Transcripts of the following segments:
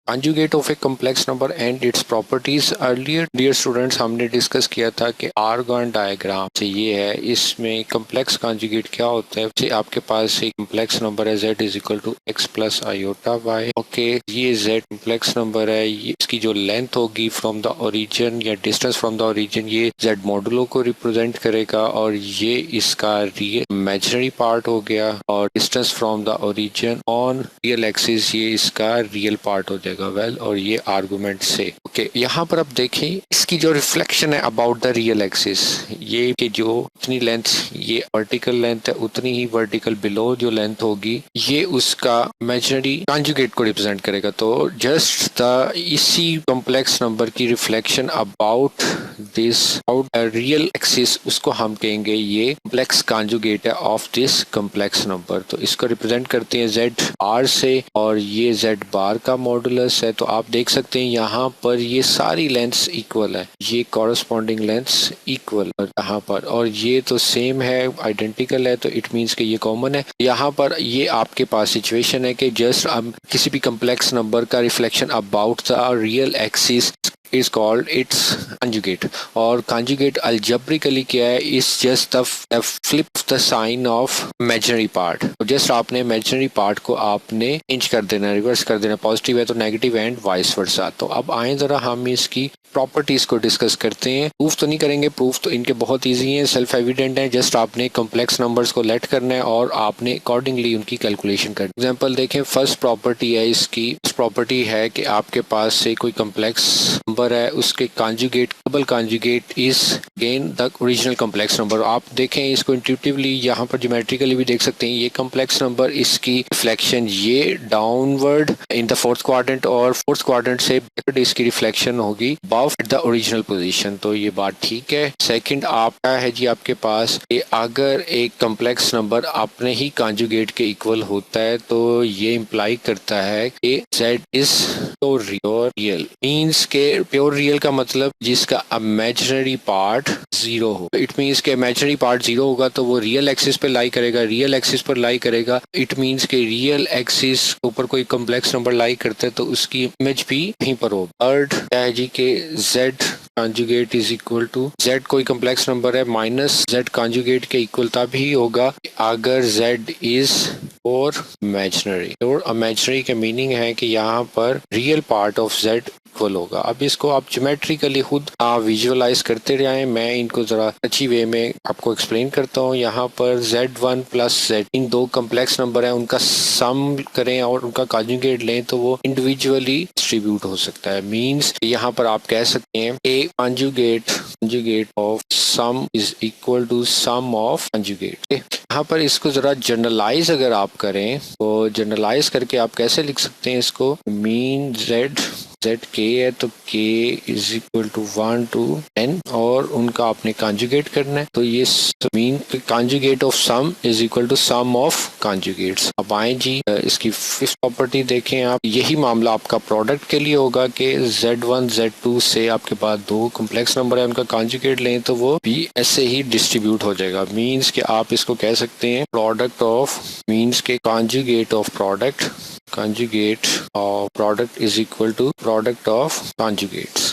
Conjugate of a complex number and its properties. Earlier dear students हमने discuss किया था कि आर्गन डायग्राम से ये है, इसमें कॉम्प्लेक्स कॉन्जुगेट क्या होता है। जैसे आपके पास एक कॉम्प्लेक्स नंबर है z is equal to x plus iota y। Okay, ये z कॉम्प्लेक्स नंबर है, इसकी जो लेंथ होगी फ्रॉम द ओरिजिन या डिस्टेंस फ्रॉम द ओरिजिन ये z मॉडुलो को रिप्रेजेंट करेगा, और ये इसका रियल इमेजिनरी पार्ट हो गया, और distance from the origin on real axis ये इसका रियल पार्ट हो जाएगा। वेल, और ये आर्गुमेंट से ओके यहाँ पर आप देखें इसकी जो रिफ्लेक्शन है अबाउट द रियल एक्सिस, ये कि जो उतनी लेंथ ये वर्टिकल लेंथ है उतनी ही वर्टिकल बिलो जो लेंथ होगी ये उसका इमेजिनरी कॉन्जुगेट को रिप्रेजेंट करेगा। तो जस्ट द इसी कॉम्प्लेक्स नंबर की reflection about this out real axis उसको हम कहेंगे ये कॉम्प्लेक्स कॉन्जुगेट है ऑफ दिस कॉम्प्लेक्स नंबर। तो इसको रिप्रेजेंट करते हैं z बार से, और ये z बार का मॉडुलस है। तो आप देख सकते हैं यहाँ पर ये सारी लेंथ्स इक्वल है, ये कॉरस्पॉन्डिंग लेंथ्स इक्वल यहाँ पर, और ये तो सेम है, आइडेंटिकल है, तो इट मीन्स कि ये कॉमन है। यहाँ पर ये आपके पास सिचुएशन है कि जस्ट अब किसी भी कॉम्प्लेक्स नंबर का reflection about the real axis is called its conjugate, और conjugate algebraically क्या है, is just the flip the sign of imaginary part। तो जस्ट आपने imaginary part को आपने चेंज कर देना, रिवर्स कर देना, पॉजिटिव है तो नेगेटिव एंड वाइस वर्सा। तो अब आए जरा हम इसकी प्रॉपर्टीज को डिस्कस करते हैं। प्रूफ तो नहीं करेंगे, प्रूफ तो इनके बहुत इजी हैं, सेल्फ एविडेंट है। जस्ट आपने कॉम्प्लेक्स नंबर्स को लेट करना है और आपने अकॉर्डिंगली उनकी कैलकुलेशन करनी है। एग्जांपल देखें, फर्स्ट प्रॉपर्टी है इसकी, प्रॉपर्टी है कि आपके पास से कोई कॉम्प्लेक्स नंबर है, उसके conjugate double conjugate is again the original complex number. आप देखें इसको इंट्यूटिवली, यहाँ पर ज्योमेट्रिकली भी देख सकते हैं, ये कॉम्प्लेक्स नंबर इसकी रिफ्लेक्शन ये downward in the fourth quadrant, और फोर्थ क्वाड्रेंट से इसकी रिफ्लेक्शन होगी द ओरिजिनल पोजीशन। तो ये बात ठीक है। सेकंड आपका है जी आपके पास कि अगर एक कॉम्प्लेक्स नंबर अपने ही कॉन्जुगेट के इक्वल होता है तो ये इंप्लाई करता है कि z is pure real, means के प्योर रियल का मतलब जिसका इमेजिनरी पार्ट जीरो हो। इट मींस के इमेजिनरी पार्ट जीरो होगा तो वो रियल एक्सिस पर लाई करेगा, रियल एक्सिस पर लाई करेगा। इट मींस के रियल एक्सिस ऊपर कोई कॉम्प्लेक्स नंबर लाई करता है तो उसकी इमेज भी यहीं पर हो। थर्ड क्या है जी के z conjugate is equal to z कोई कॉम्प्लेक्स नंबर है माइनस z कॉन्जुगेट के इक्वल तभी होगा अगर z इज और इमेजिनरी। और इमेजिनरी का मीनिंग है कि यहाँ पर real part of z equal होगा। अब इसको आप ज्योमेट्रिकली खुद विजुअलाइज करते रहें, मैं इनको जरा अच्छी वे में आपको एक्सप्लेन करता हूँ। यहाँ पर z1 प्लस z इन दो कॉम्प्लेक्स नंबर है, उनका सम करें और उनका कॉन्जुगेट लें तो वो इंडिविजुअली डिस्ट्रीब्यूट हो सकता है। मींस यहाँ पर आप कह सकते हैं a conjugate of sum is equal to sum of conjugate. यहाँ पर इसको जरा जनरलाइज अगर आप करें तो जनरलाइज करके आप कैसे लिख सकते हैं इसको, मीन z k है तो k is equal to 1 to n और उनका आपने कॉन्जुगेट करना है। तो ये mean conjugate of sum is equal to sum of conjugates. अब आए जी इसकी फिफ्थ प्रॉपर्टी देखें आप, यही मामला आपका प्रोडक्ट के लिए होगा कि z1 z2 से आपके पास दो कॉम्प्लेक्स नंबर है, उनका कॉन्जुगेट लें तो वो भी ऐसे ही डिस्ट्रीब्यूट हो जाएगा। मीन्स कि आप इसको कह सकते हैं प्रोडक्ट ऑफ, मीन्स के conjugate of product, conjugate of product is equal to product of conjugates,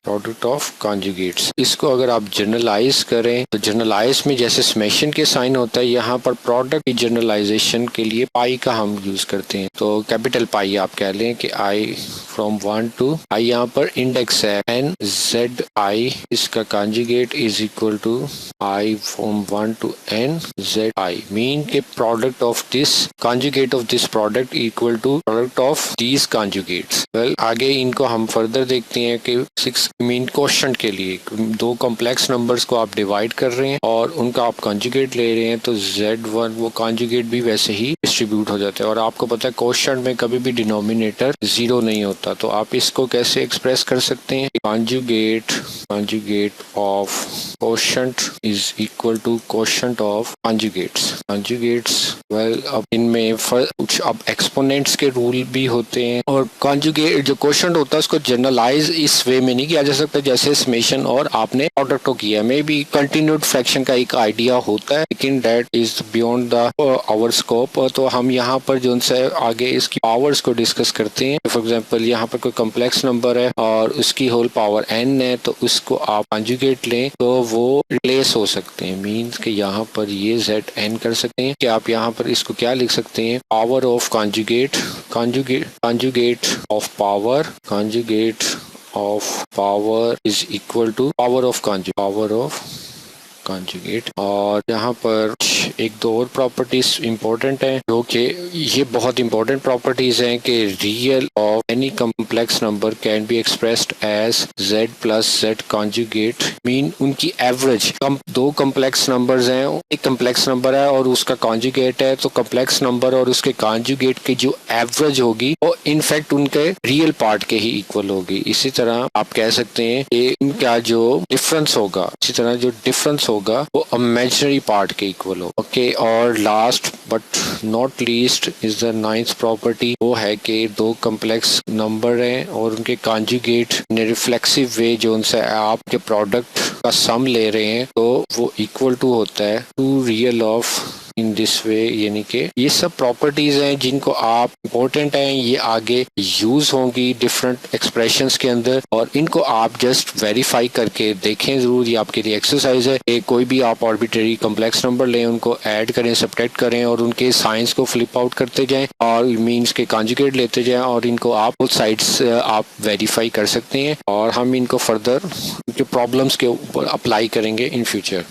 product of conjugates. इसको अगर आप जनरलाइज करें तो जनरलाइज में जैसे समेशन के साइन होता है, यहाँ पर प्रोडक्ट की जनरलाइजेशन के लिए पाई का हम यूज करते हैं। तो कैपिटल पाई आप कह लें कि आई फ्रॉम 1 to i, यहाँ पर इंडेक्स है n z i, इसका conjugate is equal to i from 1 to n z i, mean के product of this conjugate of this product equal to product of these conjugates. Well आगे इनको हम further देखते हैं कि 6 मीन क्वोशंट के लिए दो कॉम्प्लेक्स नंबर्स को आप डिवाइड कर रहे हैं और उनका आप कॉन्जुगेट ले रहे हैं तो z1 वो कॉन्जुगेट भी वैसे ही डिस्ट्रीब्यूट हो जाता है। और आपको पता है क्वोशंट में कभी भी डिनोमिनेटर जीरो नहीं होता, तो आप इसको कैसे एक्सप्रेस कर सकते हैं, conjugate of quotient is equal to quotient of conjugates. Well अब इनमें कुछ अब एक्सपोनेंट्स के रूल भी होते हैं, और कॉन्जुगेट जो क्वोशंट होता है उसको जनरलाइज इस वे में नहीं कि किया जा सकता है जैसे समेशन और आपने प्रोडक्ट को किया। मे बी कंटिन्यूड फ्रैक्शन का एक आइडिया होता है, लेकिन that is beyond the our scope. तो हम यहाँ पर जो से आगे इसकी पावर्स को डिस्कस करते हैं। फॉर एग्जांपल यहाँ पर कोई कॉम्प्लेक्स नंबर है और उसकी होल पावर n है, तो उसको आप कंजुगेट लें तो वो रिप्लेस हो सकते हैं। मीन्स कि यहाँ पर ये zn कर सकते हैं कि आप यहाँ पर इसको क्या लिख सकते हैं, power of conjugate of power is equal to power of conjugate. और यहाँ पर एक दो और प्रॉपर्टीज इंपॉर्टेंट हैं जो कि ये बहुत इंपॉर्टेंट प्रॉपर्टीज हैं कि real of any complex number can be expressed as z plus z conjugate. Mean उनकी एवरेज, दो कॉम्प्लेक्स नंबर्स हैं, एक कॉम्प्लेक्स नंबर है और उसका कंजुगेट है, तो कॉम्प्लेक्स नंबर और उसके कंजुगेट की जो एवरेज होगी वो इनफैक्ट उनके रियल पार्ट के ही इक्वल होगी। इसी तरह आप कह सकते हैं कि इनका जो डिफरेंस होगा, इसी तरह जो डिफरेंस होगा वो इमेजिनरी पार्ट के इक्वल होगा। ओके, और last but not least is the ninth property, वो है कि दो कॉम्प्लेक्स नंबर हैं और उनके कंजुगेट ने रिफ्लेक्सिव वे जो उनसे आपके प्रोडक्ट का सम ले रहे हैं तो वो इक्वल टू होता है two real of in this way. यानी कि ये सब प्रॉपर्टीज हैं जिनको आप इम्पोर्टेंट हैं, ये आगे यूज होंगी डिफरेंट एक्सप्रेशंस के अंदर, और इनको आप जस्ट वेरीफाई करके देखें जरूर। ये आपके लिए एक्सरसाइज है कि कोई भी आप आर्बिट्रेरी कॉम्प्लेक्स नंबर लें, उनको ऐड करें, सब्ट्रैक्ट करें और उनके साइंस को फ्लिप आउट करते जाएं और मीन्स के कंजुगेट लेते जाएं और इनको आप बोथ साइड्स आप वेरीफाई कर सकते हैं और हम इनको फर्दर प्रॉब्लम्स के ऊपर अप्लाई करेंगे इन फ्यूचर।